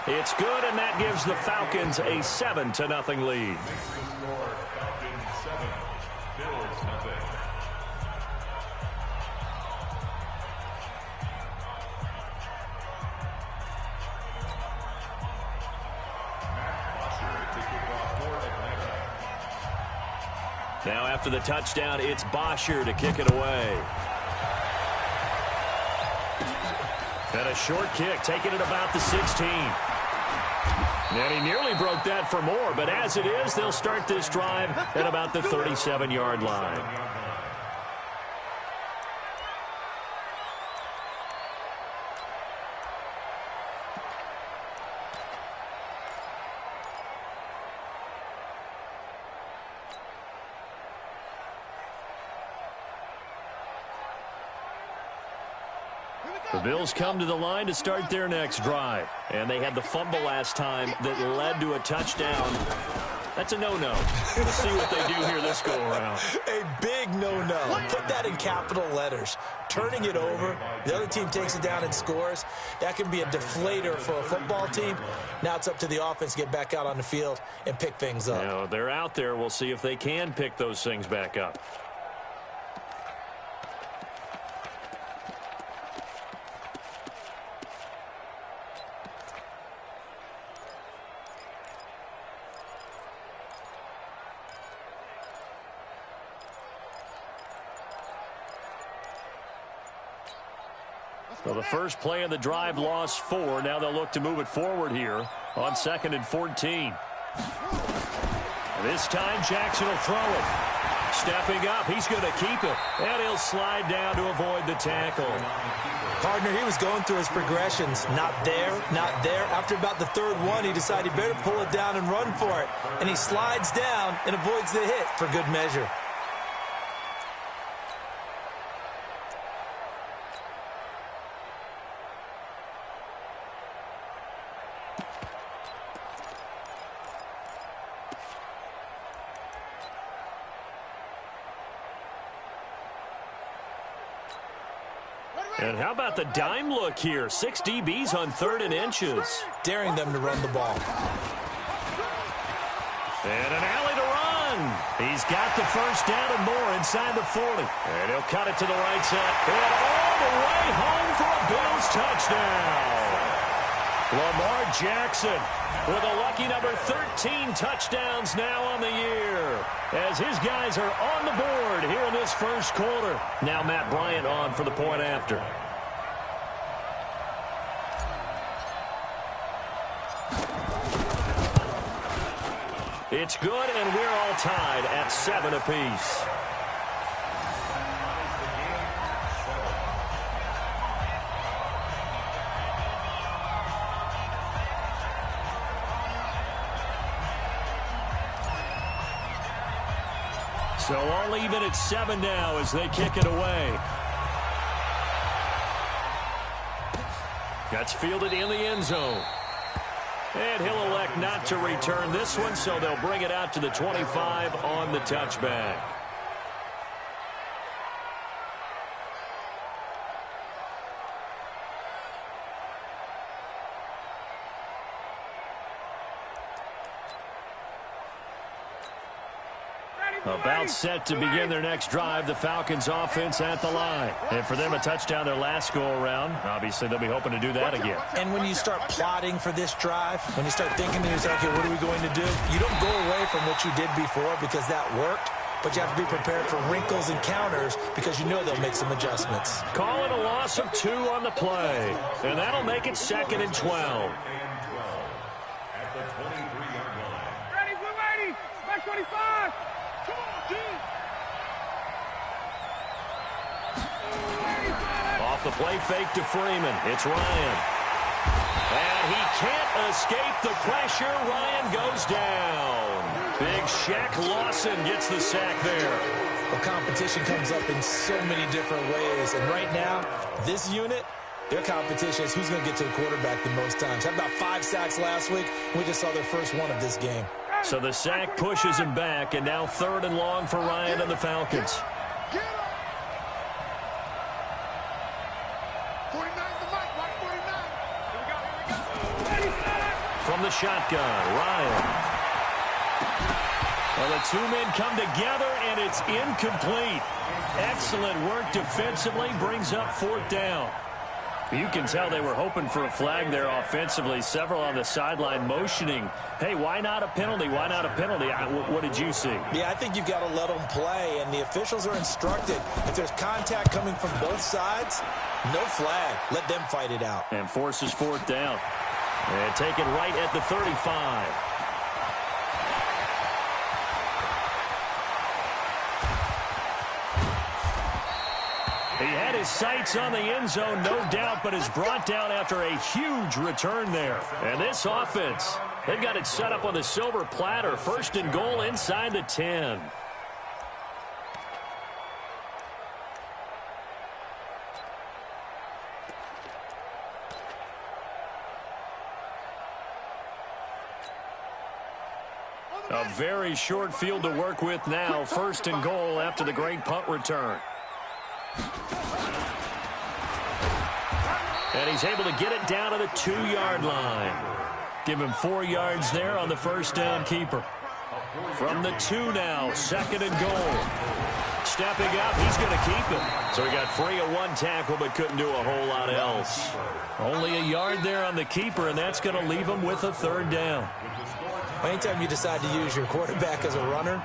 It's good, and that gives the Falcons a 7-0 lead. Now after the touchdown, it's Bosher to kick it away. And a short kick, taking it about the 16. And he nearly broke that for more, but as it is, they'll start this drive at about the 37-yard line. The Bills come to the line to start their next drive. And they had the fumble last time that led to a touchdown. That's a no-no. We'll see what they do here this go-around. A big no-no. Put that in capital letters. Turning it over, the other team takes it down and scores. That can be a deflator for a football team. Now it's up to the offense to get back out on the field and pick things up. You know, they're out there. We'll see if they can pick those things back up. So the first play of the drive lost 4. Now they'll look to move it forward here on 2nd and 14. This time Jackson will throw it. Stepping up, he's going to keep it. And he'll slide down to avoid the tackle. Partner, he was going through his progressions. Not there, not there. After about the third one, he decided he better pull it down and run for it. And he slides down and avoids the hit for good measure. And how about the dime look here? 6 DBs on 3rd and inches. Daring them to run the ball. And an alley to run. He's got the first down and more inside the 40. And he'll cut it to the right side. And all the way home for a Bills touchdown. Lamar Jackson with a lucky number 13 touchdowns now on the year, as his guys are on the board here in this first quarter. Now Matt Bryant on for the point after. It's good, and we're all tied at 7 apiece. So all even at 7 now as they kick it away. That's fielded in the end zone. And he'll elect not to return this one, so they'll bring it out to the 25 on the touchback. About set to begin their next drive, the Falcons offense at the line. And for them, a touchdown their last go-around. Obviously, they'll be hoping to do that again. And when you start plotting for this drive, when you start thinking to yourself, okay, what are we going to do? You don't go away from what you did before because that worked, but you have to be prepared for wrinkles and counters because you know they'll make some adjustments. Calling a loss of 2 on the play. And that'll make it 2nd and 12. At the 23-yard line. Ready, we're ready. Back 25. Off the play fake to Freeman. It's Ryan. And he can't escape the pressure. Ryan goes down. Big Shaq Lawson gets the sack there. Well, competition comes up in so many different ways. And right now, this unit, their competition is who's going to get to the quarterback the most times. Had about 5 sacks last week. We just saw their first one of this game. So the sack pushes him back, and now 3rd and long for Ryan and the Falcons. From the shotgun, Ryan. Well, the two men come together, and it's incomplete. Excellent work defensively, brings up 4th down. You can tell they were hoping for a flag there offensively. Several on the sideline motioning, hey, why not a penalty? Why not a penalty? What did you see? Yeah, I think you've got to let them play, and the officials are instructed. If there's contact coming from both sides, no flag. Let them fight it out. And forces 4th down. And take it right at the 35. He had his sights on the end zone, no doubt, but is brought down after a huge return there. And this offense, they've got it set up on the silver platter. 1st and goal inside the 10. A very short field to work with now. 1st and goal after the great punt return. And he's able to get it down to the 2-yard line. Give him 4 yards there on the 1st down keeper. From the 2 now, 2nd and goal. Stepping up, he's going to keep it. So he got free of 1 tackle but couldn't do a whole lot else. Only a yard there on the keeper, and that's going to leave him with a 3rd down. Anytime you decide to use your quarterback as a runner,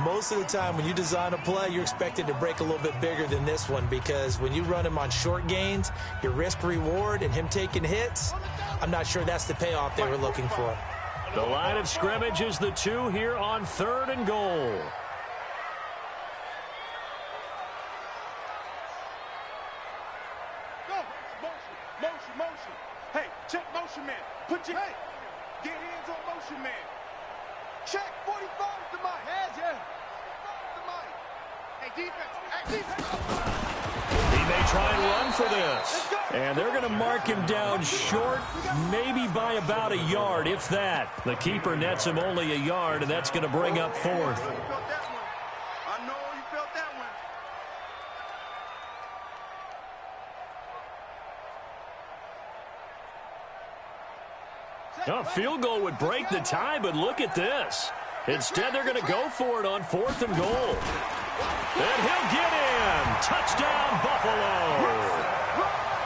most of the time when you design a play, you're expected to break a little bit bigger than this one, because when you run him on short gains, your risk-reward and him taking hits, I'm not sure that's the payoff they were looking for. The line of scrimmage is the 2 here on 3rd and goal. Go. Motion. Hey, check motion man. Put your get hands on motion man. Check 45 to Mike. Heads, yeah. 45 to Mike. Hey, defense. He may try and run for this. And they're going to mark him down short, maybe by about a yard, if that. The keeper nets him only a yard, and that's going to bring up 4th. You felt that one. I know you felt that one. A field goal would break the tie, but look at this. Instead, they're going to go for it on 4th and goal. And he'll get in. Touchdown, Buffalo.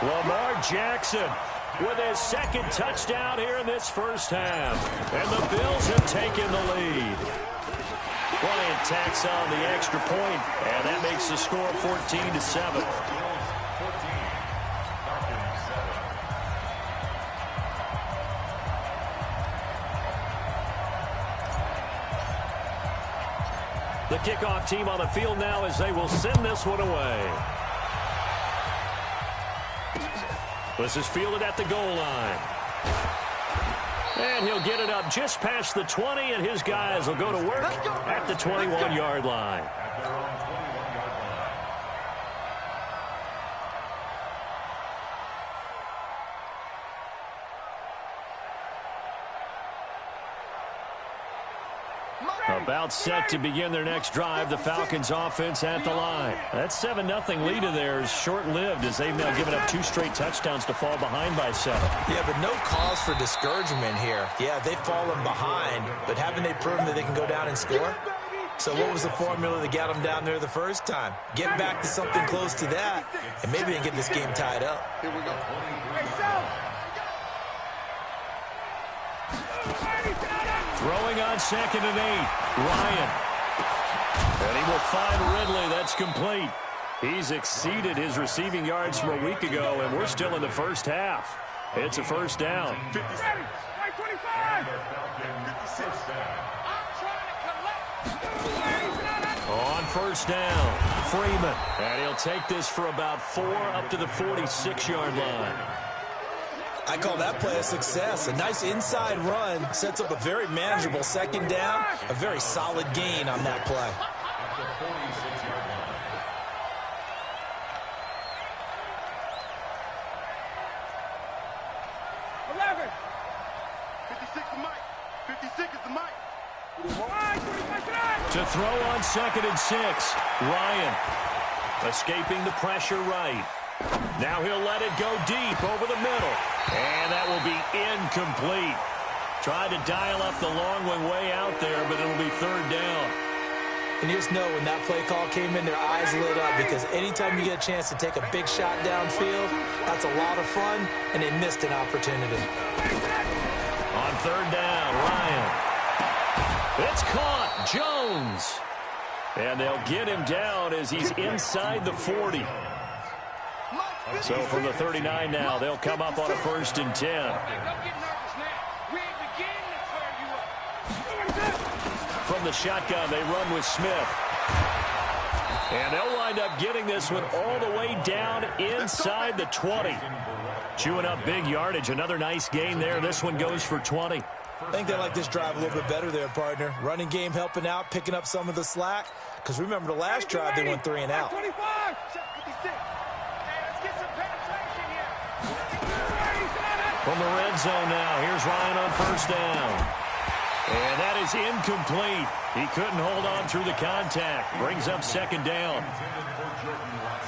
Lamar Jackson with his 2nd touchdown here in this 1st half. And the Bills have taken the lead. Bryant tacks on the extra point, and that makes the score 14-7. The kickoff team on the field now as they will send this one away. This is fielded at the goal line. And he'll get it up just past the 20, and his guys will go to work at the 21-yard line. About set to begin their next drive, the Falcons offense at the line. That 7-0 lead of theirs short-lived as they've now given up 2 straight touchdowns to fall behind by 7. Yeah, but no cause for discouragement here. Yeah, they've fallen behind, but haven't they proven that they can go down and score? So what was the formula that got them down there the first time? Get back to something close to that, and maybe they can get this game tied up. Here we go. Throwing on 2nd and 8. Ryan. And he will find Ridley. That's complete. He's exceeded his receiving yards from a week ago, and we're still in the 1st half. It's a 1st down. 25. On 1st down, Freeman. And he'll take this for about 4 up to the 46-yard line. I call that play a success. A nice inside run sets up a very manageable 2nd down. A very solid gain on that play. To throw on 2nd and 6. Ryan escaping the pressure right. Now he'll let it go deep over the middle. And that will be incomplete. Tried to dial up the long one way out there, but it'll be third down. And you just know when that play call came in, their eyes lit up, because anytime you get a chance to take a big shot downfield, that's a lot of fun, and they missed an opportunity. On third down, Ryan. It's caught. Jones. And they'll get him down as he's inside the 40. So from the 39 now, they'll come up on a 1st and 10. From the shotgun, they run with Smith. And they'll wind up getting this one all the way down inside the 20. Chewing up big yardage. Another nice gain there. This one goes for 20. I think they like this drive a little bit better there, partner. Running game helping out, picking up some of the slack. Because remember the last drive, they went 3 and out. 25. Let's get some penetration here. From the red zone now, here's Ryan on 1st down. And that is incomplete. He couldn't hold on through the contact. Brings up 2nd down.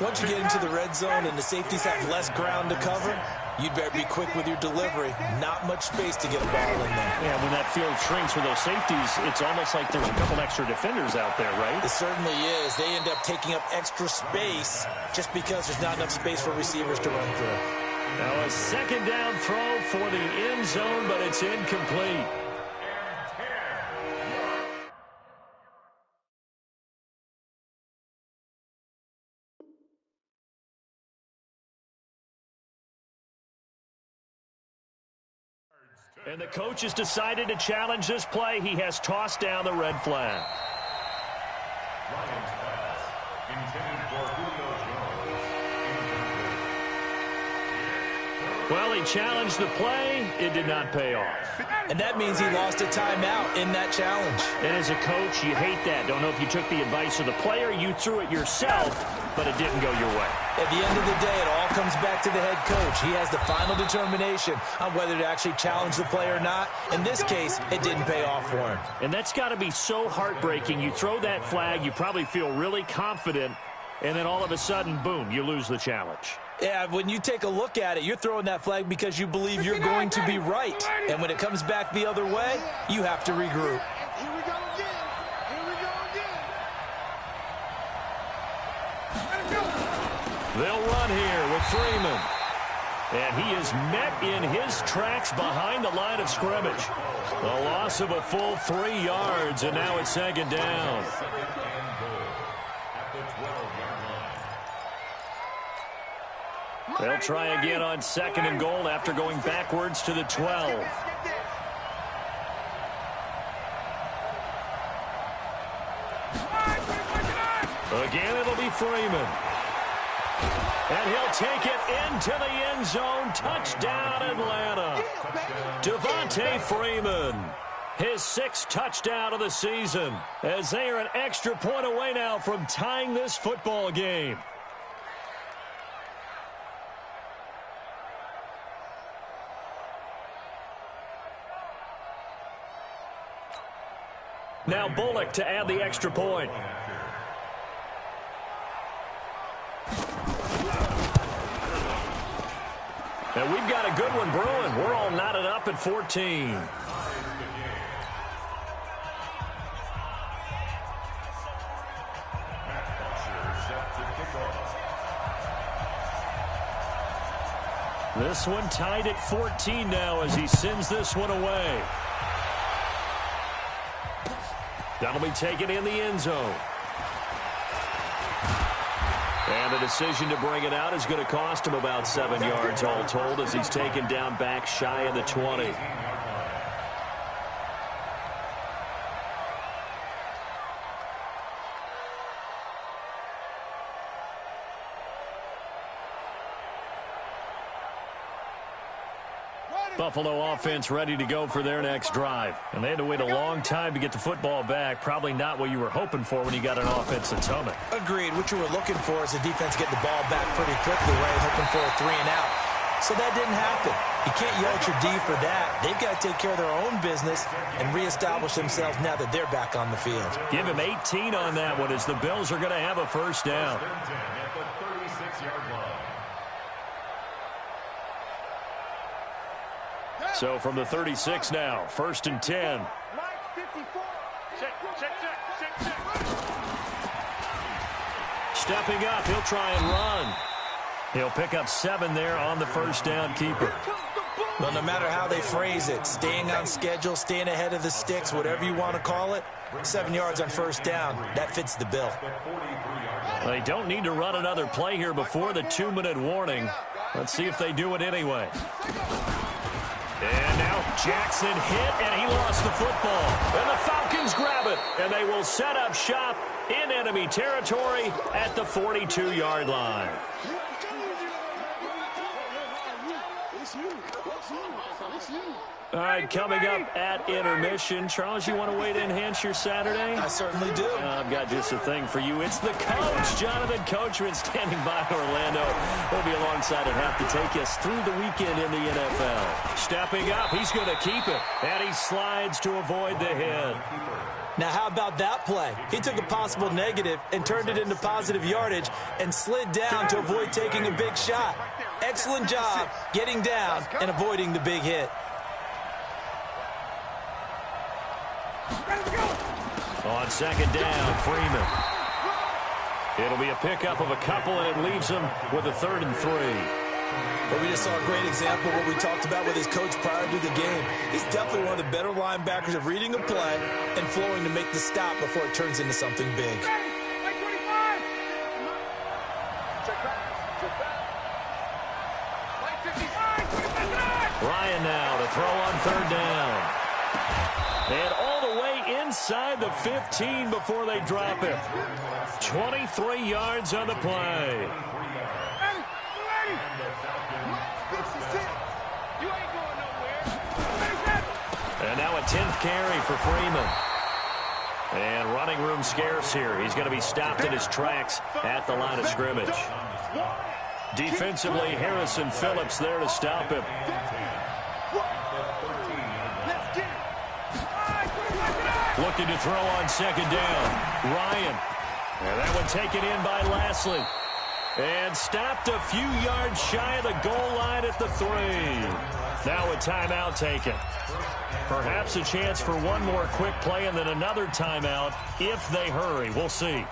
Once you get into the red zone and the safeties have less ground to cover, you'd better be quick with your delivery. Not much space to get a ball in there. Yeah, when that field shrinks with those safeties, it's almost like there's a couple extra defenders out there, right? It certainly is. They end up taking up extra space just because there's not enough space for receivers to run through. Now a 2nd down throw for the end zone, but it's incomplete. And the coach has decided to challenge this play. He has tossed down the red flag. Ryan's pass, intended for Julio Jones. Well, he challenged the play. It did not pay off. And that means he lost a timeout in that challenge. And as a coach, you hate that. Don't know if you took the advice of the player, you threw it yourself, but it didn't go your way. At the end of the day, it all comes back to the head coach. He has the final determination on whether to actually challenge the play or not. In this case, it didn't pay off for him. And that's got to be so heartbreaking. You throw that flag, you probably feel really confident, and then all of a sudden, boom, you lose the challenge. Yeah, when you take a look at it, you're throwing that flag because you believe you're going to be right. And when it comes back the other way, you have to regroup. Here we go again. Here we go again. Let's go. They'll run here with Freeman. And he is met in his tracks behind the line of scrimmage. A loss of a full 3 yards, and now it's 2nd down. They'll try again on 2nd and goal after going backwards to the 12. Again, it'll be Freeman. And he'll take it into the end zone. Touchdown, Atlanta. Devontae Freeman, his 6th touchdown of the season, as they are an extra point away now from tying this football game. Now Bullock to add the extra point. And we've got a good one brewing. We're all knotted up at 14. This one tied at 14 now as he sends this one away. That'll be taken in the end zone. And the decision to bring it out is going to cost him about 7 yards all told as he's taken down back shy of the 20. Buffalo offense ready to go for their next drive. And they had to wait a long time to get the football back. Probably not what you were hoping for when you got an offense that's humming. Agreed. What you were looking for is the defense getting the ball back pretty quickly, right? Hoping for a 3 and out. So that didn't happen. You can't yell at your D for that. They've got to take care of their own business and reestablish themselves now that they're back on the field. Give him 18 on that one as the Bills are going to have a first down. At the 36-yard line. So from the 36 now, 1st and 10. Stepping up, he'll try and run. He'll pick up 7 there on the first down keeper. Well, no matter how they phrase it, staying on schedule, staying ahead of the sticks, whatever you want to call it, 7 yards on first down, that fits the bill. They don't need to run another play here before the 2-minute warning. Let's see if they do it anyway. And now Jackson hit, and he lost the football. And the Falcons grab it, and they will set up shop in enemy territory at the 42-yard line. All right, coming up at intermission. Charles, you want to wait to enhance your Saturday? I certainly do. I've got just a thing for you. It's the coach, Jonathan Coachman, standing by Orlando. He'll be alongside at half to take us through the weekend in the NFL. Stepping up, he's going to keep it. And he slides to avoid the hit. Now, how about that play? He took a possible negative and turned it into positive yardage and slid down to avoid taking a big shot. Excellent job getting down and avoiding the big hit. On second down, Freeman. It'll be a pickup of a couple, and it leaves him with a 3rd and 3. But we just saw a great example of what we talked about with his coach prior to the game. He's definitely one of the better linebackers of reading a play and flowing to make the stop before it turns into something big. Ryan now to throw on 3rd down. And all the way inside the 15 before they drop it. 23 yards on the play. And now a 10th carry for Freeman. And running room scarce here. He's going to be stopped in his tracks at the line of scrimmage. Defensively, Harrison Phillips there to stop him. Looking to throw on 2nd down. Ryan. And that one taken in by Lashley. And stopped a few yards shy of the goal line at the 3. Now a timeout taken. Perhaps a chance for one more quick play and then another timeout if they hurry. We'll see.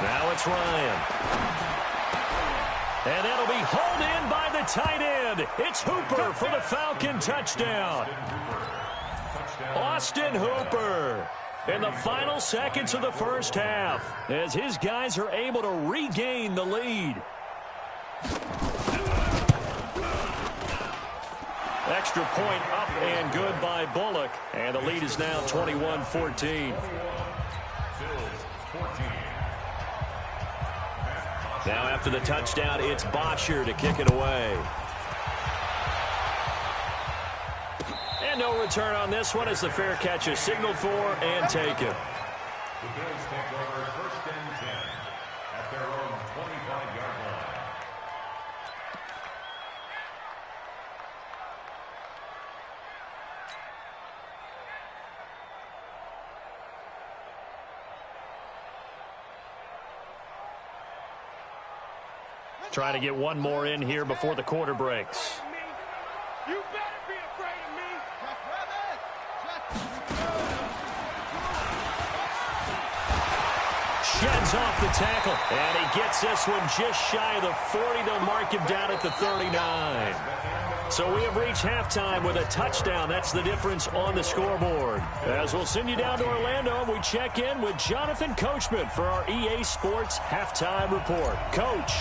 Now it's Ryan. And that'll be hauled in by the tight end. It's Hooper for the Falcon touchdown. Austin Hooper in the final seconds of the first half as his guys are able to regain the lead. Extra point up and good by Bullock. And the lead is now 21-14. Now after the touchdown, it's Bosher to kick it away. And no return on this one as the fair catch is signaled for and taken. The Bills take over 1st and 10 at their own 25-yard line. Trying to get one more in here before the quarter breaks. You better be afraid of me. Sheds off the tackle. And he gets this one just shy of the 40. They'll mark him down at the 39. So we have reached halftime with a touchdown. That's the difference on the scoreboard. As we'll send you down to Orlando, and we check in with Jonathan Coachman for our EA Sports Halftime Report. Coach.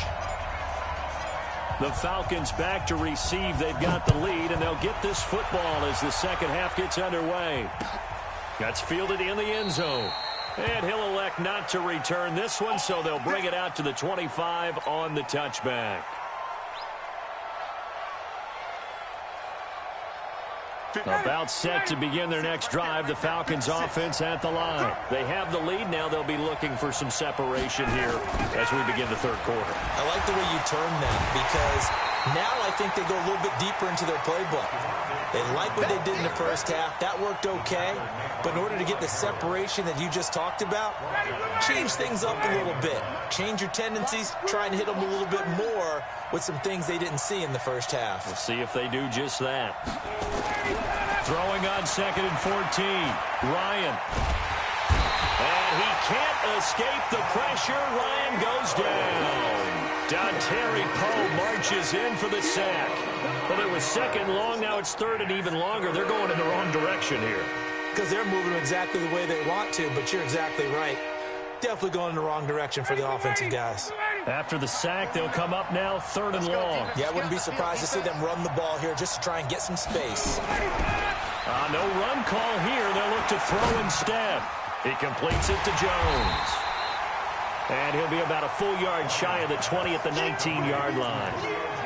The Falcons back to receive. They've got the lead, and they'll get this football as the second half gets underway. That's fielded in the end zone. And he'll elect not to return this one, so they'll bring it out to the 25 on the touchback. About set to begin their next drive, the Falcons offense at the line. They have the lead. Now they'll be looking for some separation here as we begin the third quarter. I like the way you turn that because now I think they go a little bit deeper into their playbook. They like what they did in the first half. That worked okay. But in order to get the separation that you just talked about, change things up a little bit. Change your tendencies. Try and hit them a little bit more with some things they didn't see in the first half. We'll see if they do just that. Throwing on 2nd and 14. Ryan. And he can't escape the pressure. Ryan goes down. Dontari Poe marches in for the sack. Well, it was 2nd long. Now it's 3rd and even longer. They're going in the wrong direction here. Because they're moving exactly the way they want to, but you're exactly right. Definitely going in the wrong direction for the offensive guys. After the sack, they'll come up now 3rd and long. Yeah, I wouldn't be surprised to see them run the ball here just to try and get some space. No run call here. They'll look to throw instead. He completes it to Jones. And he'll be about a full yard shy of the 20 at the 19-yard line.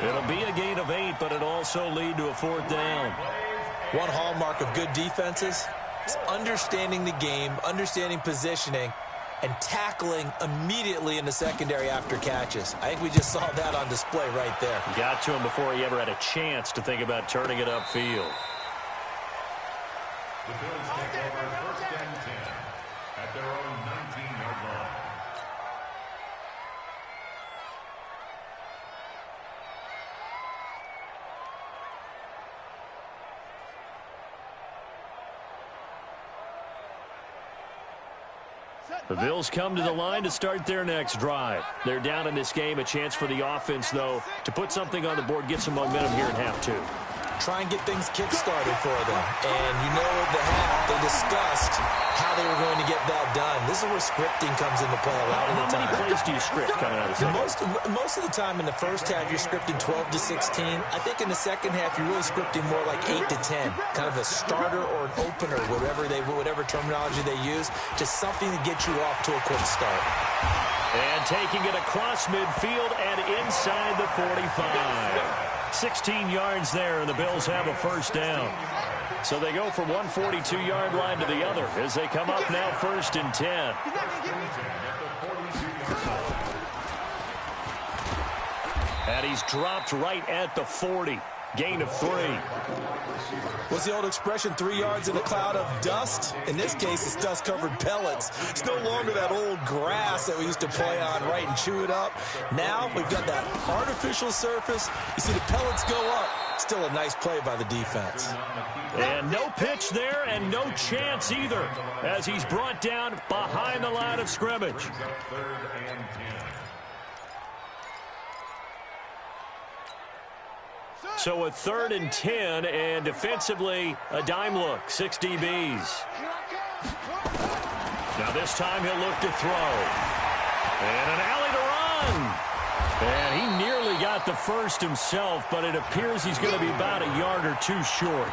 It'll be a gain of 8, but it'll also lead to a 4th down. One hallmark of good defenses is understanding the game, understanding positioning, and tackling immediately in the secondary after catches. I think we just saw that on display right there. Got to him before he ever had a chance to think about turning it upfield. The Bills take over 1st and 10 at their own 19-yard line. The Bills come to the line to start their next drive. They're down in this game. A chance for the offense, though, to put something on the board, get some momentum here in half 2. Try and get things kick-started for them. And you know at the half, they discussed how they were going to get that done. This is where scripting comes into play a lot of the time. How many plays do you script coming out of the second? Most of the time in the first half, you're scripting 12 to 16. I think in the second half, you're really scripting more like 8 to 10. Kind of a starter or an opener, whatever terminology they use. Just something to get you off to a quick start. And taking it across midfield and inside the 45. 16 yards there, and the Bills have a 1st down. So they go from one 42-yard line to the other as they come up now 1st and 10. And he's dropped right at the 40. Gain of 3. What's the old expression, 3 yards in a cloud of dust? In this case, it's dust-covered pellets. It's no longer that old grass that we used to play on, right, and chew it up. Now we've got that artificial surface. You see the pellets go up. Still a nice play by the defense. And no pitch there and no chance either as he's brought down behind the line of scrimmage. So a 3rd and 10, and defensively, a dime look, 6 DBs. Now this time he'll look to throw. And an alley to run. And he nearly got the first himself, but it appears he's going to be about a yard or 2 short.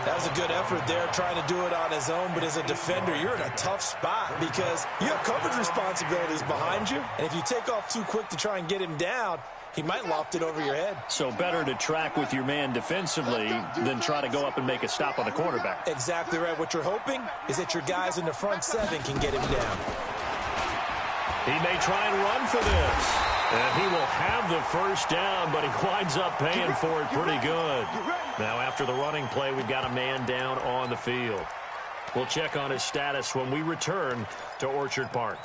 That was a good effort there, trying to do it on his own, but as a defender, you're in a tough spot because you have coverage responsibilities behind you, and if you take off too quick to try and get him down, he might loft it over your head. So better to track with your man defensively than try to go up and make a stop on the quarterback. Exactly right. What you're hoping is that your guys in the front 7 can get him down. He may try and run for this. And he will have the 1st down, but he winds up paying for it pretty good. Now after the running play, we've got a man down on the field. We'll check on his status when we return to Orchard Park.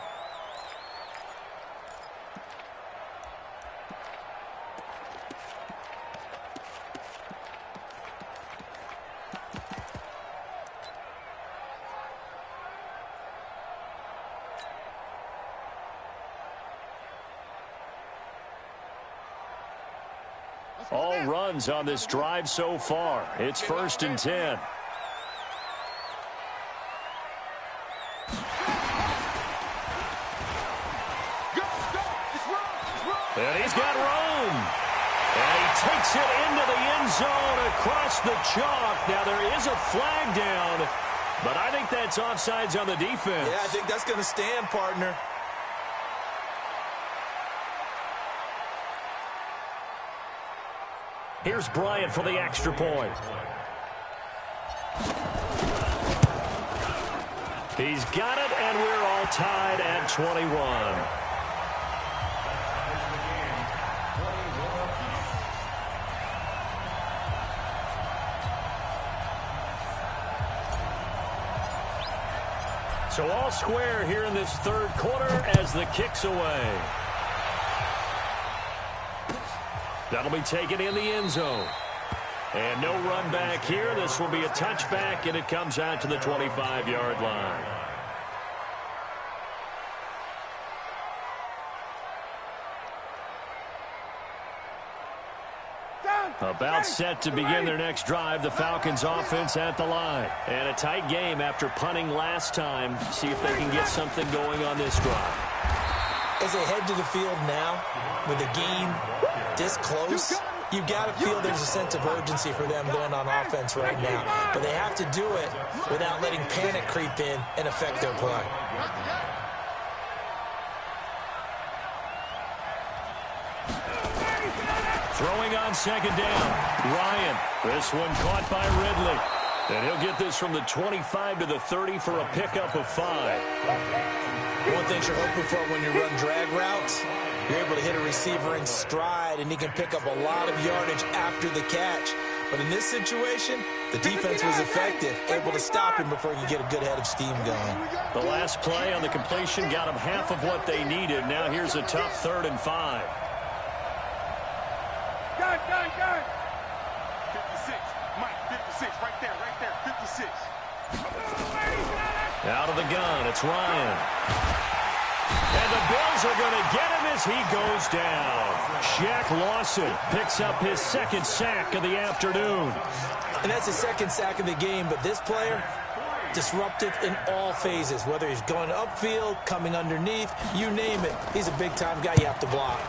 All runs on this drive so far. It's 1st and 10. And he's got room. And he takes it into the end zone across the chalk. Now there is a flag down, but I think that's offsides on the defense. Yeah, I think that's going to stand, partner. Here's Bryant for the extra point. He's got it, and we're all tied at 21. So all square here in this third quarter as the kick's away. That'll be taken in the end zone. And no run back here. This will be a touchback, and it comes out to the 25-yard line. About set to begin their next drive. The Falcons offense at the line. And a tight game after punting last time. See if they can get something going on this drive. As they head to the field now, with the game this close, you've got to feel there's a sense of urgency for them going on offense right now. But they have to do it without letting panic creep in and affect their play. Throwing on second down. Ryan. This one caught by Ridley. And he'll get this from the 25 to the 30 for a pickup of 5. One thing you're hoping for when you run drag routes, you're able to hit a receiver in stride, and he can pick up a lot of yardage after the catch. But in this situation, the defense was effective, able to stop him before he could get a good head of steam going. The last play on the completion got him half of what they needed. Now here's a tough 3rd and 5. Gun. 56. Mike, 56. Right there. 56. Out of the gun, it's Ryan. And the Bills are going to get him as he goes down. Shaq Lawson picks up his 2nd sack of the afternoon. And that's his 2nd sack of the game, but this player, disruptive in all phases, whether he's going upfield, coming underneath, you name it. He's a big-time guy you have to block.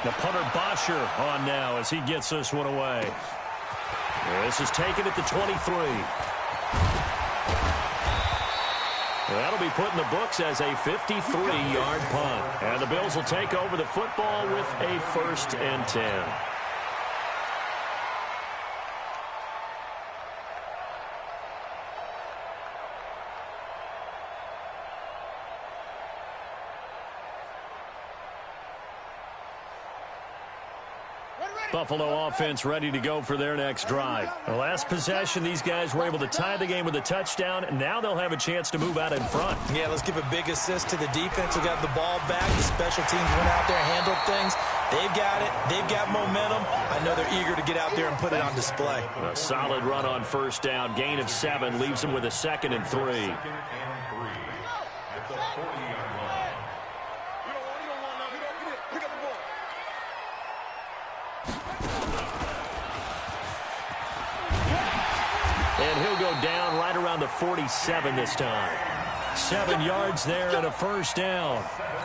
The punter Bosher on now as he gets this one away. This is taken at the 23. That'll be put in the books as a 53-yard punt. And the Bills will take over the football with a 1st and 10. Buffalo offense ready to go for their next drive. The last possession, these guys were able to tie the game with a touchdown, and now they'll have a chance to move out in front. Yeah, let's give a big assist to the defense who got the ball back. The special teams went out there, handled things. They've got it. They've got momentum. I know they're eager to get out there and put it on display. A solid run on 1st down. Gain of 7 leaves them with a 2nd and 3. And he'll go down right around the 47 this time. 7 yards there and a 1st down.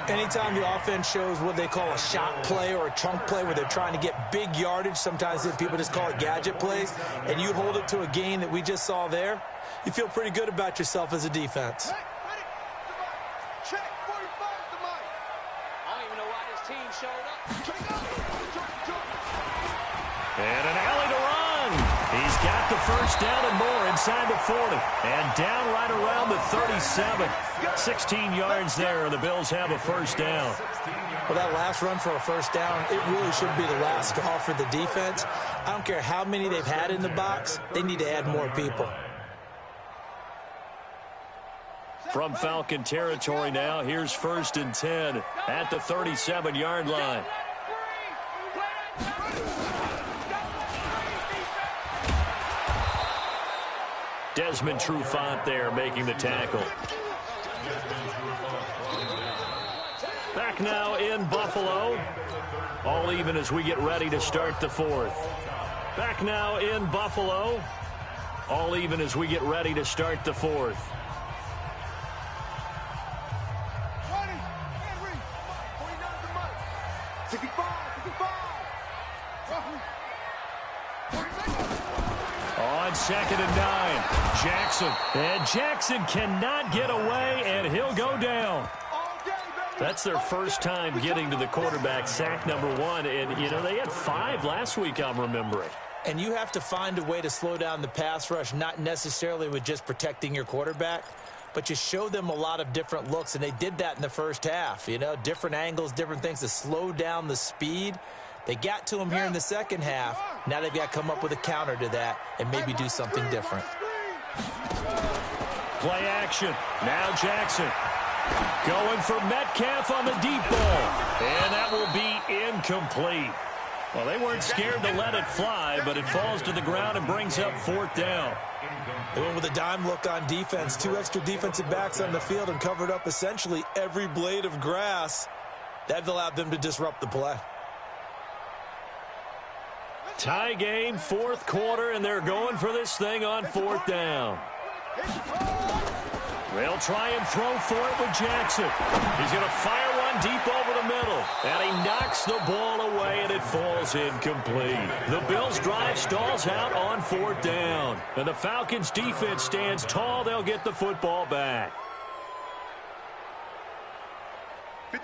Anytime the offense shows what they call a shot play or a chunk play where they're trying to get big yardage, sometimes people just call it gadget plays, and you hold it to a gain that we just saw there, you feel pretty good about yourself as a defense. Check 45 to Mike. I don't even know why this team showed up. And an alley to run. He's got the 1st down and more inside the 40. And down right around the 37. 16 yards there, and the Bills have a 1st down. Well, that last run for a 1st down, it really should be the last straw for the defense. I don't care how many they've had in the box. They need to add more people. From Falcon territory now, here's 1st and 10 at the 37-yard line. Desmond Trufant there making the tackle. Back now in Buffalo. All even as we get ready to start the 4th. Back now in Buffalo. All even as we get ready to start the 4th. On 2nd and 9, Jackson. And Jackson cannot get away, and he'll go down. That's their 1st time getting to the quarterback, sack number 1. And, you know, they had 5 last week, I'm remembering. And you have to find a way to slow down the pass rush, not necessarily with just protecting your quarterback, but you show them a lot of different looks, and they did that in the first half. You know, different angles, different things to slow down the speed. They got to him here in the second half. Now they've got to come up with a counter to that and maybe do something different. Play action. Now Jackson. Going for Metcalf on the deep ball. And that will be incomplete. Well, they weren't scared to let it fly, but it falls to the ground and brings up fourth down. They went with a dime look on defense. 2 extra defensive backs on the field and covered up essentially every blade of grass. That allowed them to disrupt the play. Tie game, fourth quarter, and they're going for this thing on fourth down. They'll try and throw for it with Jackson. He's going to fire one deep over the middle. And he knocks the ball away, and it falls incomplete. The Bills' drive stalls out on fourth down. And the Falcons' defense stands tall. They'll get the football back.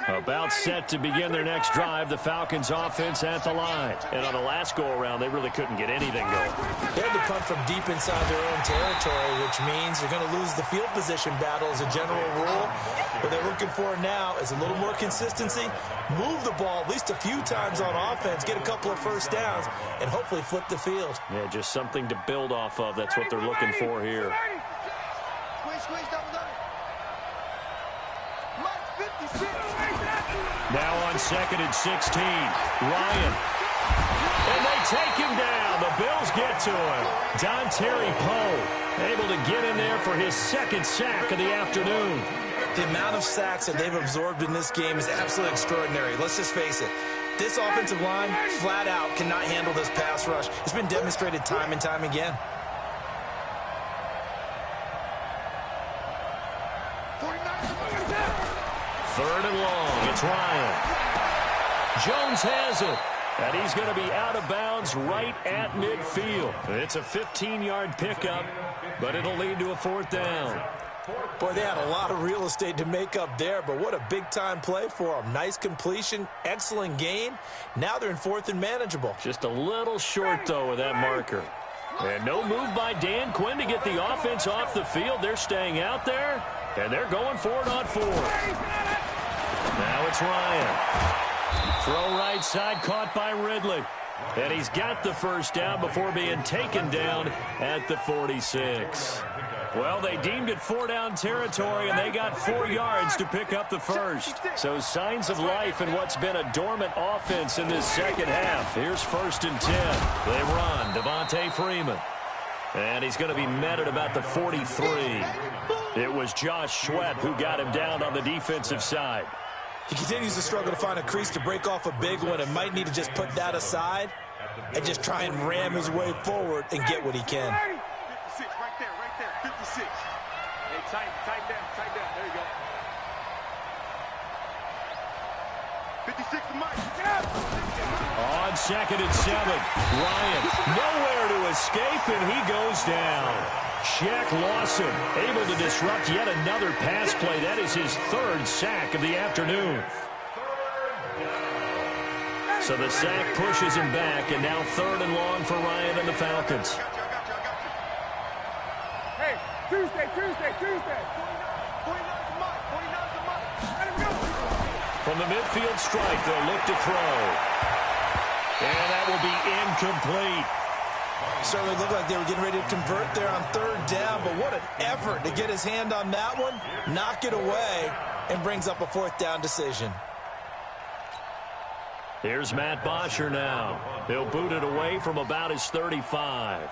About set to begin their next drive, the Falcons offense at the line. And on the last go-around, they really couldn't get anything going. They had to punt from deep inside their own territory, which means they're going to lose the field position battle as a general rule. What they're looking for now is a little more consistency, move the ball at least a few times on offense, get a couple of first downs, and hopefully flip the field. Yeah, just something to build off of. That's what they're looking for here. Now on 2nd and 16, Ryan. And they take him down. The Bills get to him. Dontari Poe able to get in there for his second sack of the afternoon. The amount of sacks that they've absorbed in this game is absolutely extraordinary. Let's just face it. This offensive line, flat out, cannot handle this pass rush. It's been demonstrated time and time again. Third and long. It's Ryan. Jones has it. And he's going to be out of bounds right at midfield. It's a 15-yard pickup, but it'll lead to a fourth down. Boy, they had a lot of real estate to make up there, but what a big-time play for them. Nice completion, excellent gain. Now they're in fourth and manageable. Just a little short, though, with that marker. And no move by Dan Quinn to get the offense off the field. They're staying out there, and they're going for it on fourth. Now it's Ryan. Throw right side, caught by Ridley. And he's got the first down before being taken down at the 46. Well, they deemed it four-down territory, and they got 4 yards to pick up the first. So signs of life in what's been a dormant offense in this second half. Here's 1st and 10. They run. Devontae Freeman. And he's going to be met at about the 43. It was Josh Sweat who got him down on the defensive side. He continues to struggle to find a crease to break off a big one and might need to just put that aside and just try and ram his way forward and get what he can. 56, right there, 56. Hey, tight down, there you go. 56 to Mike. On 2nd and 7, Ryan nowhere to escape, and he goes down. Shaq Lawson able to disrupt yet another pass play. That is his 3rd sack of the afternoon. So the sack pushes him back, and now 3rd and long for Ryan and the Falcons. Hey, Tuesday. 49 to Mike. Let him go. From the midfield strike, they'll look to throw. And that will be incomplete. Certainly looked like they were getting ready to convert there on 3rd down, but what an effort to get his hand on that one, knock it away, and brings up a 4th down decision. Here's Matt Bosher now. He'll boot it away from about his 35.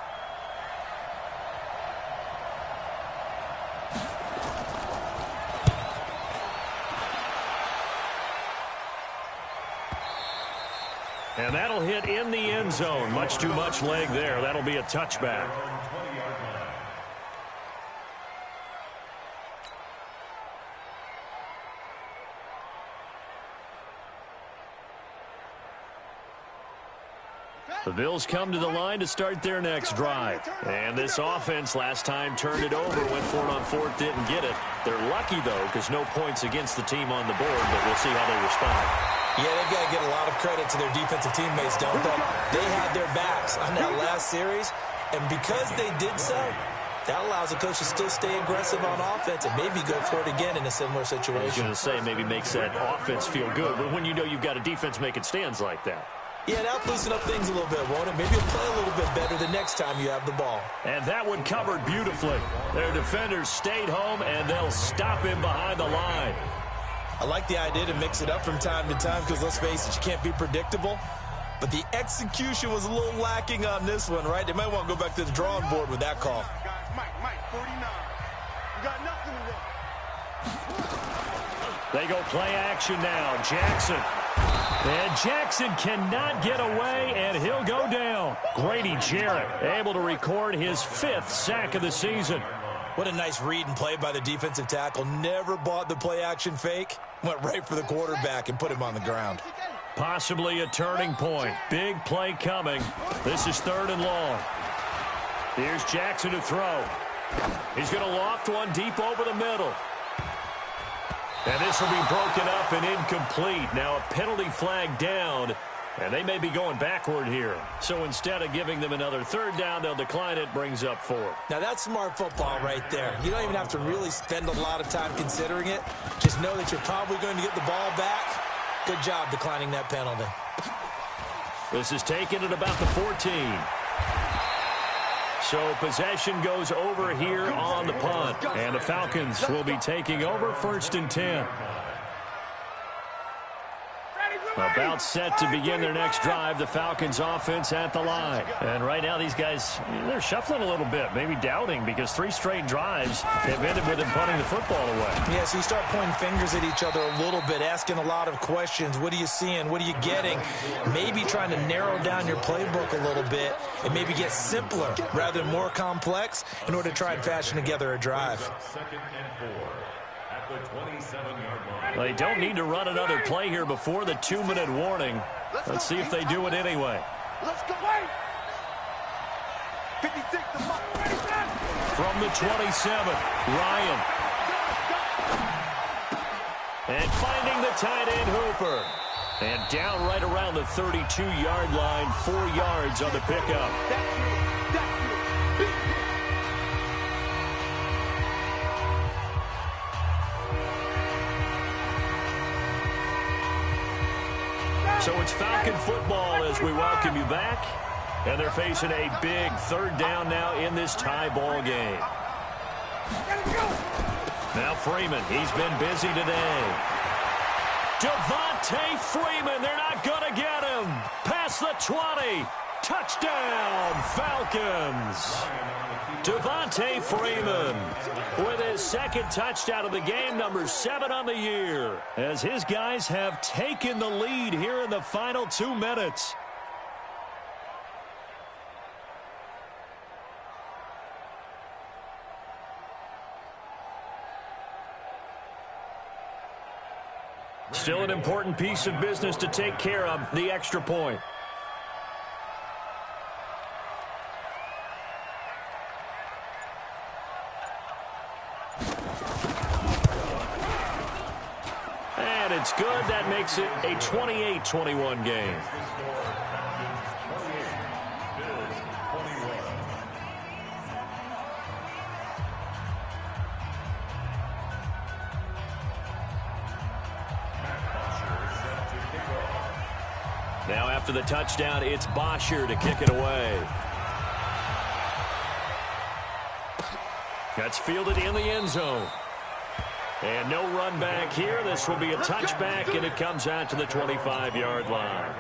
And that'll hit in the end zone. Much too much leg there. That'll be a touchback. The Bills come to the line to start their next drive. And this offense last time turned it over, went for it on 4th, didn't get it. They're lucky, though, because no points against the team on the board, but we'll see how they respond. Yeah, they've got to give a lot of credit to their defensive teammates, don't they? They had their backs on that last series, and because they did so, That allows the coach to still stay aggressive on offense and maybe go for it again in a similar I was situation. going to say maybe makes that offense feel good, but when you know you've got a defense making stands like that. Yeah, that'll loosen up things a little bit, won't it? Maybe you'll play a little bit better the next time you have the ball. And that one covered beautifully. Their defenders stayed home, and they'll stop him behind the line. I like the idea to mix it up from time to time because, let's face it, you can't be predictable. But the execution was a little lacking on this one, right? They might want to go back to the drawing board with that call. Mike, 49. You got nothing to do. They go play action now. Jackson. And Jackson cannot get away, and he'll go down. Grady Jarrett able to record his 5th sack of the season. What a nice read and play by the defensive tackle. Never bought the play-action fake. Went right for the quarterback and put him on the ground. Possibly a turning point. Big play coming. This is 3rd and long. Here's Jackson to throw. He's going to loft one deep over the middle. And this will be broken up and incomplete. Now a penalty flag down, and they may be going backward here. So instead of giving them another 3rd down, they'll decline it. Brings up 4. Now that's smart football right there. You don't even have to really spend a lot of time considering it. Just know that you're probably going to get the ball back. Good job declining that penalty. This is taken at about the 14. So possession goes over here on the punt. And the Falcons will be taking over 1st and 10. About set to begin their next drive. The Falcons offense at the line. And right now these guys, they're shuffling a little bit. Maybe doubting because 3 straight drives have ended with them punting the football away. Yeah, so you start pointing fingers at each other a little bit, asking a lot of questions. What are you seeing? What are you getting? Maybe trying to narrow down your playbook a little bit and maybe get simpler rather than more complex in order to try and fashion together a drive. 2nd and 4 at the 27-yard line. They don't need to run another play here before the 2-minute warning. Let's see if they do it anyway. Let's go. 56 to Mike. From the 27, Ryan. And finding the tight end, Hooper. And down right around the 32-yard line, 4 yards on the pickup. So it's Falcon football as we welcome you back. And they're facing a big 3rd down now in this tie ball game. Now Freeman, he's been busy today. Devontae Freeman, they're not going to get him. Past the 20. Touchdown, Falcons. Devontae Freeman with his 2nd touchdown of the game, number 7 on the year, as his guys have taken the lead here in the final 2 minutes. Still an important piece of business to take care of, the extra point. And it's good. That makes it a 28-21 game. Now after the touchdown, it's Bosher to kick it away. That's fielded in the end zone. And no run back here. This will be a touchback, and it comes out to the 25-yard line.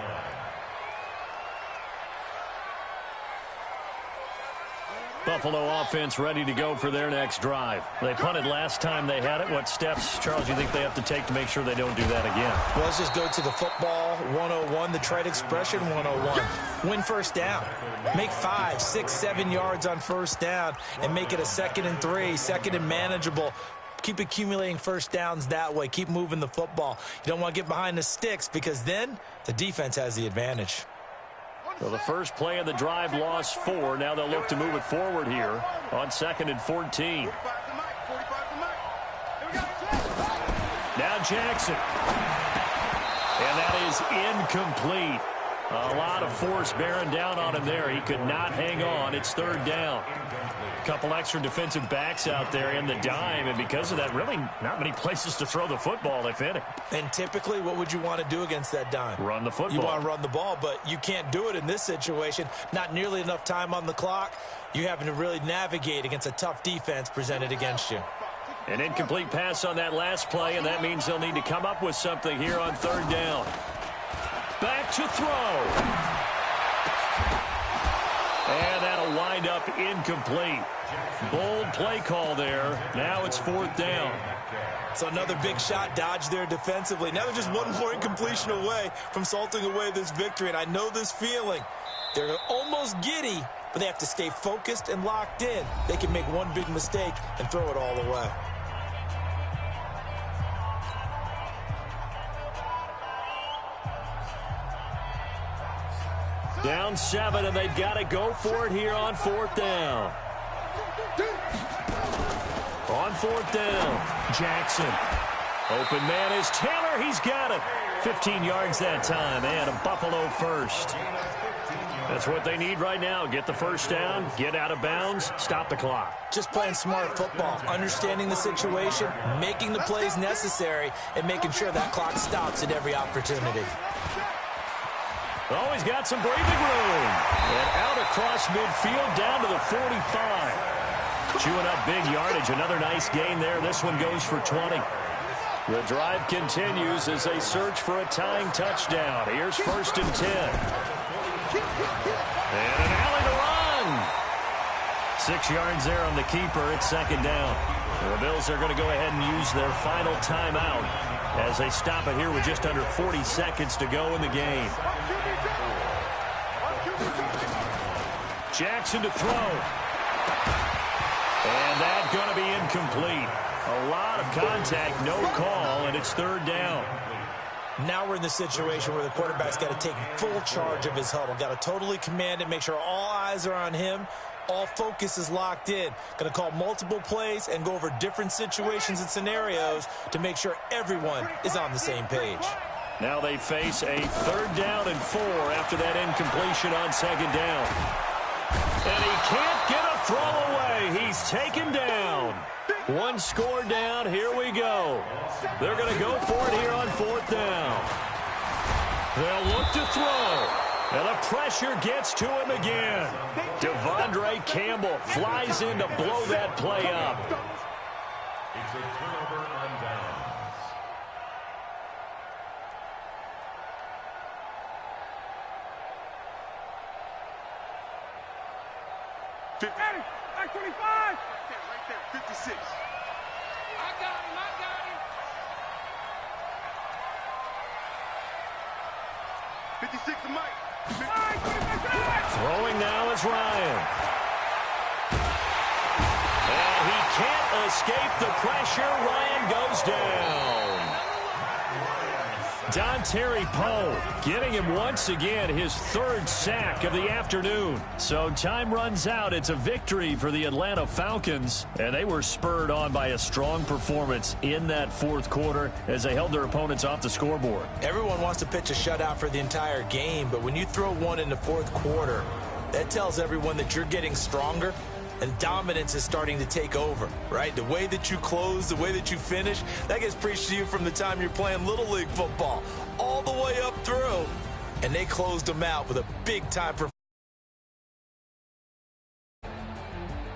Buffalo offense ready to go for their next drive. They punted last time they had it. What steps, Charles, do you think they have to take to make sure they don't do that again? Well, let's just go to the football 101, the trade expression 101. Win 1st down. Make 5, 6, 7 yards on 1st down and make it a 2nd and 3, 2nd and manageable. Keep accumulating 1st downs that way. Keep moving the football. You don't want to get behind the sticks because then the defense has the advantage. So the first play of the drive lost 4. Now they'll look to move it forward here on 2nd and 14. Now Jackson. And that is incomplete. A lot of force bearing down on him there. He could not hang on. It's 3rd down. couple extra defensive backs out there in the dime, and because of that, really not many places to throw the football, if any. And typically, what would you want to do against that dime? Run the football. You want to run the ball, but you can't do it in this situation. Not nearly enough time on the clock. You're having to really navigate against a tough defense presented against you. An incomplete pass on that last play, and that means they'll need to come up with something here on third down. Back to throw. And that'll wind up incomplete. Bold play call there. Now it's fourth down. So another big shot dodged there defensively. Now they're just one more incompletion away from salting away this victory. And I know this feeling. They're almost giddy, but they have to stay focused and locked in. They can make one big mistake and throw it all away. Down 7, and they've got to go for it here on fourth down. On fourth down, Jackson. Open man is Taylor. He's got it. 15 yards that time, and a Buffalo first. That's what they need right now. Get the first down, get out of bounds, stop the clock. Just playing smart football, understanding the situation, making the plays necessary, and making sure that clock stops at every opportunity. Oh, he's got some breathing room. And out across midfield down to the 45. Chewing up big yardage. Another nice gain there. This one goes for 20. The drive continues as they search for a tying touchdown. Here's first and 10. And an alley to run. 6 yards there on the keeper. It's second down. The Bills are going to go ahead and use their final timeout as they stop it here with just under 40 seconds to go in the game. Jackson to throw. And that's going to be incomplete. A lot of contact, no call, and it's third down. Now we're in the situation where the quarterback's got to take full charge of his huddle. Got to totally command it, make sure all eyes are on him. All focus is locked in. Going to call multiple plays and go over different situations and scenarios to make sure everyone is on the same page. Now they face a third down and 4 after that incompletion on second down. And he can't get a throw away. He's taken down. One score down. Here we go. They're going to go for it here on fourth down. They'll look to throw. And the pressure gets to him again. Devondre Campbell flies in to blow that play up. It's a turnover on downs. Hey, 25. Right there, 56. I got him. 56 to Mike. Throwing now is Ryan. And he can't escape the pressure. Ryan goes down. Dontari Poe getting him once again his third sack of the afternoon. So time runs out. It's a victory for the Atlanta Falcons. And they were spurred on by a strong performance in that fourth quarter as they held their opponents off the scoreboard. Everyone wants to pitch a shutout for the entire game, but when you throw one in the fourth quarter, that tells everyone that you're getting stronger and dominance is starting to take over, right? The way that you close, the way that you finish, that gets preached to you from the time you're playing Little League football all the way up through. And they closed them out with a big-time performance.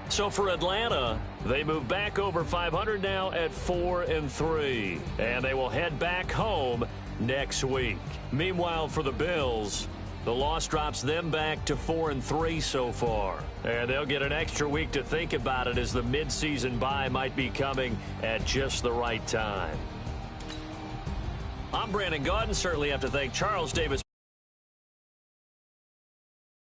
So for Atlanta, they move back over 500 now at 4-3. And they will head back home next week. Meanwhile, for the Bills, the loss drops them back to 4-3 so far. And they'll get an extra week to think about it as the midseason bye might be coming at just the right time. I'm Brandon Gaudin. Certainly have to thank Charles Davis